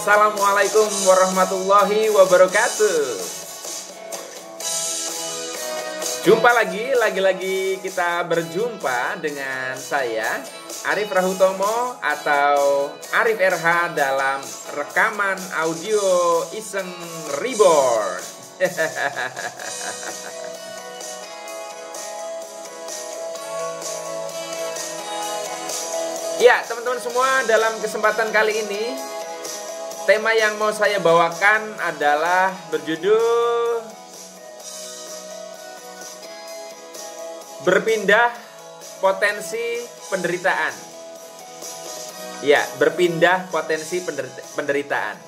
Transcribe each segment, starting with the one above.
Assalamualaikum warahmatullahi wabarakatuh. Jumpa lagi kita berjumpa dengan saya Arif Rahutomo atau Arif RH dalam rekaman audio Iseng Reborn. Ya, teman-teman semua, dalam kesempatan kali ini tema yang mau saya bawakan adalah berjudul berpindah potensi penderitaan. Ya, berpindah potensi penderitaan.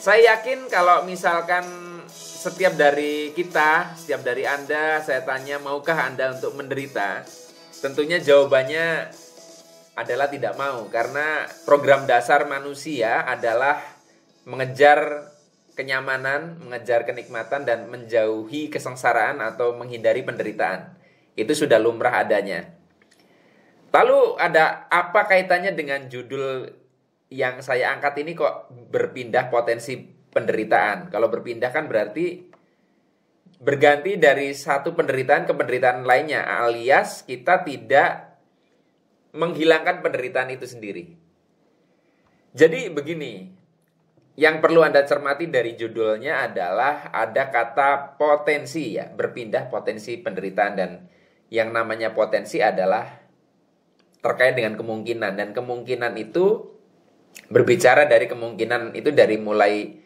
Saya yakin kalau misalkan setiap dari Anda, saya tanya, maukah Anda untuk menderita? Tentunya jawabannya adalah tidak mau, karena program dasar manusia adalah mengejar kenyamanan, mengejar kenikmatan, dan menjauhi kesengsaraan atau menghindari penderitaan. Itu sudah lumrah adanya. Lalu ada apa kaitannya dengan judul yang saya angkat ini kok berpindah potensi penderitaan? Kalau berpindah kan berarti berganti dari satu penderitaan ke penderitaan lainnya, alias kita tidak menghilangkan penderitaan itu sendiri. Jadi begini, yang perlu Anda cermati dari judulnya adalah ada kata potensi, ya, berpindah potensi penderitaan, dan yang namanya potensi adalah terkait dengan kemungkinan, dan kemungkinan itu berbicara dari kemungkinan itu dari mulai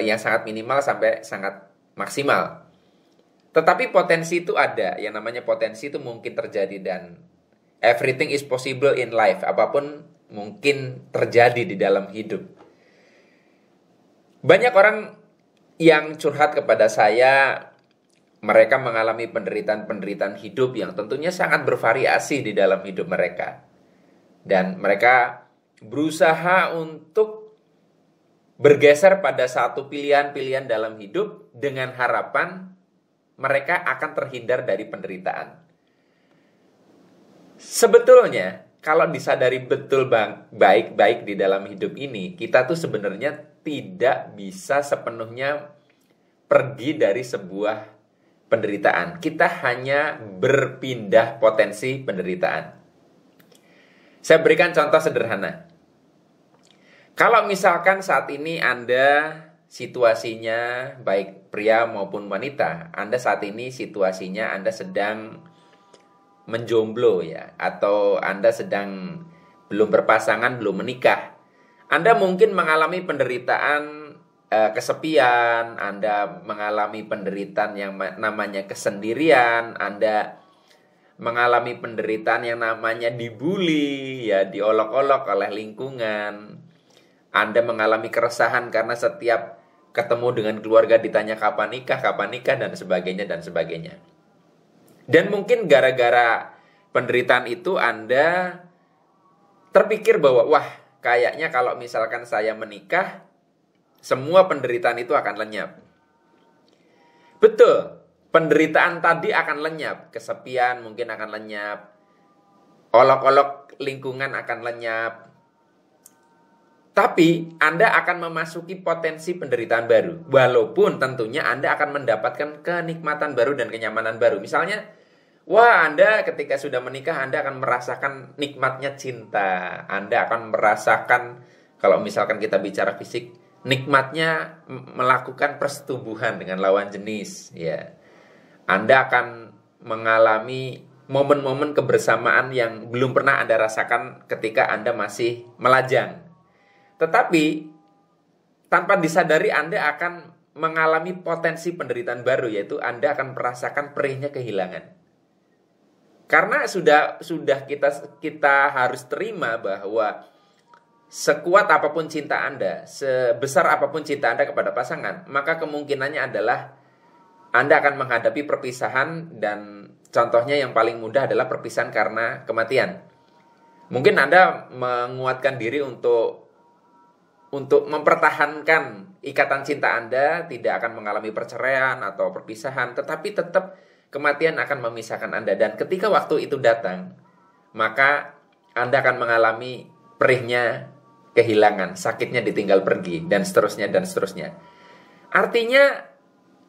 yang sangat minimal sampai sangat maksimal. Tetapi potensi itu ada, yang namanya potensi itu mungkin terjadi, dan everything is possible in life, apapun mungkin terjadi di dalam hidup. Banyak orang yang curhat kepada saya, mereka mengalami penderitaan-penderitaan hidup yang tentunya sangat bervariasi di dalam hidup mereka. Dan mereka berusaha untuk bergeser pada satu pilihan-pilihan dalam hidup dengan harapan mereka akan terhindar dari penderitaan. Sebetulnya, kalau disadari betul baik-baik di dalam hidup ini, kita tuh sebenarnya tidak bisa sepenuhnya pergi dari sebuah penderitaan. Kita hanya berpindah potensi penderitaan. Saya berikan contoh sederhana. Kalau misalkan saat ini Anda situasinya, baik pria maupun wanita, Anda saat ini situasinya Anda sedang menjomblo, ya, atau Anda sedang belum berpasangan, belum menikah. Anda mungkin mengalami penderitaan kesepian, Anda mengalami penderitaan yang namanya kesendirian, Anda mengalami penderitaan yang namanya dibully, ya, diolok-olok oleh lingkungan. Anda mengalami keresahan karena setiap ketemu dengan keluarga ditanya kapan nikah, dan sebagainya. Dan mungkin gara-gara penderitaan itu Anda terpikir bahwa, wah, kayaknya kalau misalkan saya menikah, semua penderitaan itu akan lenyap. Betul, penderitaan tadi akan lenyap. Kesepian mungkin akan lenyap. Olok-olok lingkungan akan lenyap. Tapi Anda akan memasuki potensi penderitaan baru. Walaupun tentunya Anda akan mendapatkan kenikmatan baru dan kenyamanan baru. Misalnya, wah, Anda ketika sudah menikah, Anda akan merasakan nikmatnya cinta. Anda akan merasakan, kalau misalkan kita bicara fisik, nikmatnya melakukan persetubuhan dengan lawan jenis. Ya. Anda akan mengalami momen-momen kebersamaan yang belum pernah Anda rasakan ketika Anda masih melajang. Tetapi tanpa disadari Anda akan mengalami potensi penderitaan baru, yaitu Anda akan merasakan perihnya kehilangan. Karena sudah kita harus terima bahwa sekuat apapun cinta Anda, sebesar apapun cinta Anda kepada pasangan, maka kemungkinannya adalah Anda akan menghadapi perpisahan, dan contohnya yang paling mudah adalah perpisahan karena kematian. Mungkin Anda menguatkan diri untuk mempertahankan ikatan cinta Anda, tidak akan mengalami perceraian atau perpisahan, tetapi tetap kematian akan memisahkan Anda. Dan ketika waktu itu datang, maka Anda akan mengalami perihnya kehilangan, sakitnya ditinggal pergi, dan seterusnya, dan seterusnya. Artinya,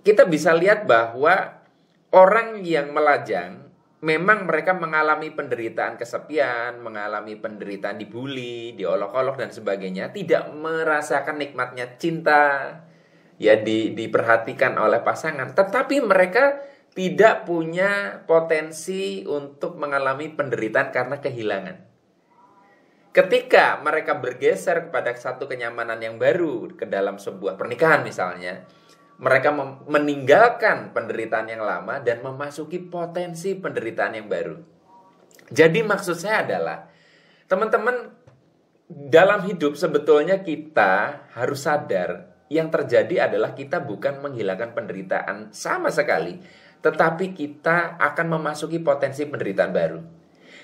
kita bisa lihat bahwa orang yang melajang, memang mereka mengalami penderitaan kesepian, mengalami penderitaan dibully, diolok-olok, dan sebagainya, tidak merasakan nikmatnya cinta, ya diperhatikan oleh pasangan, tetapi mereka tidak punya potensi untuk mengalami penderitaan karena kehilangan. Ketika mereka bergeser kepada satu kenyamanan yang baru ke dalam sebuah pernikahan misalnya, mereka meninggalkan penderitaan yang lama dan memasuki potensi penderitaan yang baru. Jadi maksud saya adalah, teman-teman, dalam hidup sebetulnya kita harus sadar yang terjadi adalah kita bukan menghilangkan penderitaan sama sekali, tetapi kita akan memasuki potensi penderitaan baru.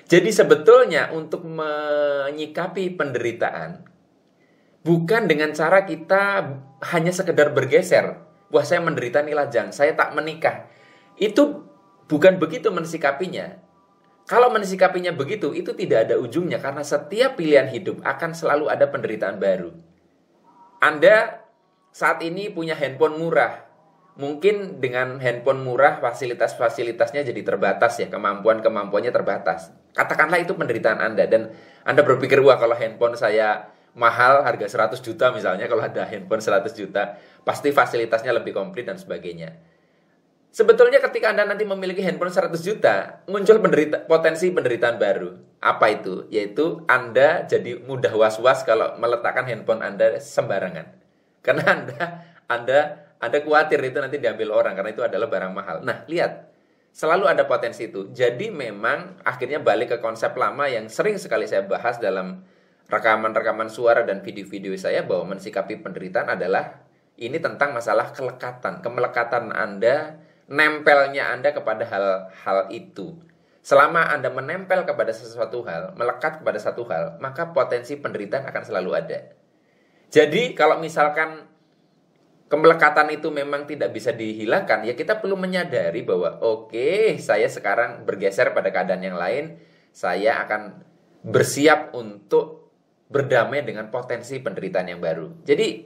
Jadi sebetulnya untuk menyikapi penderitaan bukan dengan cara kita hanya sekedar bergeser. Wah, saya menderita nih lajang, saya tak menikah. Itu bukan begitu mensikapinya. Kalau mensikapinya begitu, itu tidak ada ujungnya, karena setiap pilihan hidup akan selalu ada penderitaan baru. Anda saat ini punya handphone murah. Mungkin dengan handphone murah fasilitas-fasilitasnya jadi terbatas ya, kemampuannya terbatas. Katakanlah itu penderitaan Anda, dan Anda berpikir, wah kalau handphone saya mahal, harga 100 juta misalnya, kalau ada handphone 100 juta, pasti fasilitasnya lebih komplit dan sebagainya. Sebetulnya ketika Anda nanti memiliki handphone 100 juta, muncul potensi penderitaan baru. Apa itu? Yaitu Anda jadi mudah was-was kalau meletakkan handphone Anda sembarangan. Karena Anda khawatir itu nanti diambil orang, karena itu adalah barang mahal. Nah, lihat, selalu ada potensi itu. Jadi memang akhirnya balik ke konsep lama yang sering sekali saya bahas dalam rekaman-rekaman suara dan video-video saya, bahwa mensikapi penderitaan adalah ini tentang masalah kemelekatan Anda, nempelnya Anda kepada hal-hal itu. Selama Anda menempel kepada sesuatu hal, melekat kepada satu hal, maka potensi penderitaan akan selalu ada. Jadi kalau misalkan kemelekatan itu memang tidak bisa dihilangkan, ya kita perlu menyadari bahwa oke, saya sekarang bergeser pada keadaan yang lain, saya akan bersiap untuk berdamai dengan potensi penderitaan yang baru. Jadi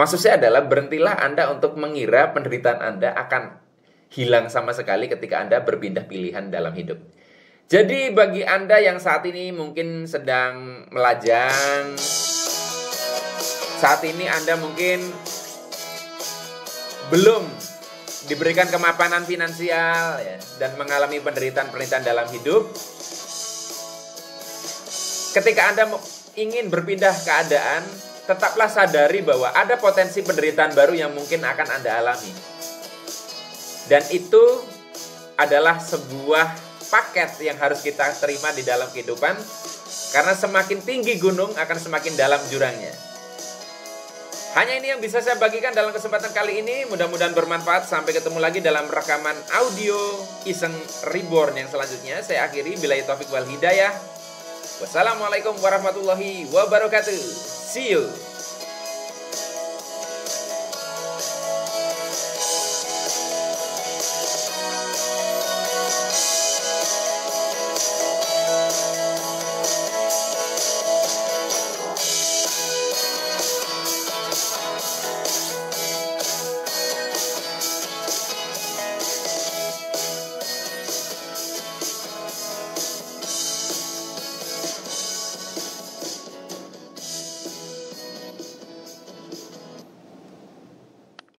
maksud saya adalah, berhentilah Anda untuk mengira penderitaan Anda akan hilang sama sekali ketika Anda berpindah pilihan dalam hidup. Jadi bagi Anda yang saat ini mungkin sedang melajang, saat ini Anda mungkin belum diberikan kemapanan finansial ya, dan mengalami penderitaan-penderitaan dalam hidup. Ketika Anda ingin berpindah keadaan, tetaplah sadari bahwa ada potensi penderitaan baru yang mungkin akan Anda alami. Dan itu adalah sebuah paket yang harus kita terima di dalam kehidupan, karena semakin tinggi gunung akan semakin dalam jurangnya. Hanya ini yang bisa saya bagikan dalam kesempatan kali ini. Mudah-mudahan bermanfaat. Sampai ketemu lagi dalam rekaman audio Iseng Reborn yang selanjutnya. Saya akhiri, billahi taufik wal hidayah. Wassalamualaikum warahmatullahi wabarakatuh. See you.